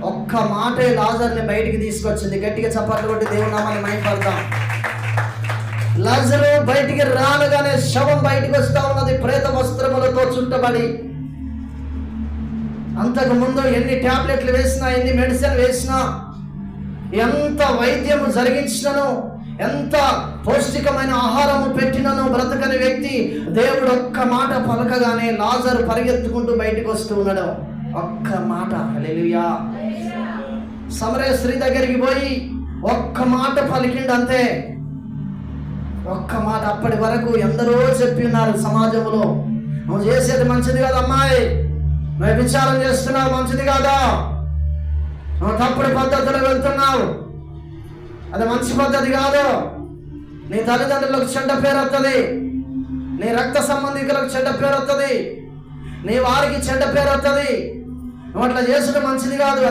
ఒక్క మాటే లాజర్ని బయటికి తీసుకొచ్చింది. గట్టిగా చప్పట్లు కొట్టి దేవుని నామాన్ని మహిమపడదాం. లాజరు బయటికి రానగానే శవం బయటికి వస్తా ఉన్నది, ప్రేత వస్త్రములతో చుట్టబడి. అంతకు ముందు ఎన్ని టాబ్లెట్లు వేసినా, ఎన్ని మెడిసిన్ వేసినా, ఎంత వైద్యము జరిగించినను, ఎంత పౌష్టికమైన ఆహారము పెట్టినను బ్రతకని వ్యక్తి దేవుడు ఒక్క మాట పలకగానే లాజరు పరిగెత్తుకుంటూ బయటికి వస్తూ ఉన్నాడు. ఒక్క మాట. హల్లెలూయా. సమరయ స్త్రీ దగ్గరికి పోయి ఒక్క మాట పలికిండు అంతే. ఒక్క మాట. అప్పటి వరకు ఎందరో చెప్పి ఉన్నారు సమాజంలో, నువ్వు చేసేది మంచిది కాదు అమ్మాయి, నువ్వు విచారం చేస్తున్నావు, మంచిది కాదా, నువ్వు తప్పుడు పద్ధతిలో వెళ్తున్నావు, అది మంచి పద్ధతి కాదు, నీ తల్లిదండ్రులకు చెడ్డ పేరు వస్తుంది, నీ రక్త సంబంధికులకు చెడ్డ పేరు వస్తుంది, నీ వారికి చెడ్డ పేరు వస్తుంది, నువ్వు అట్లా చేసుడు మంచిది కాదు.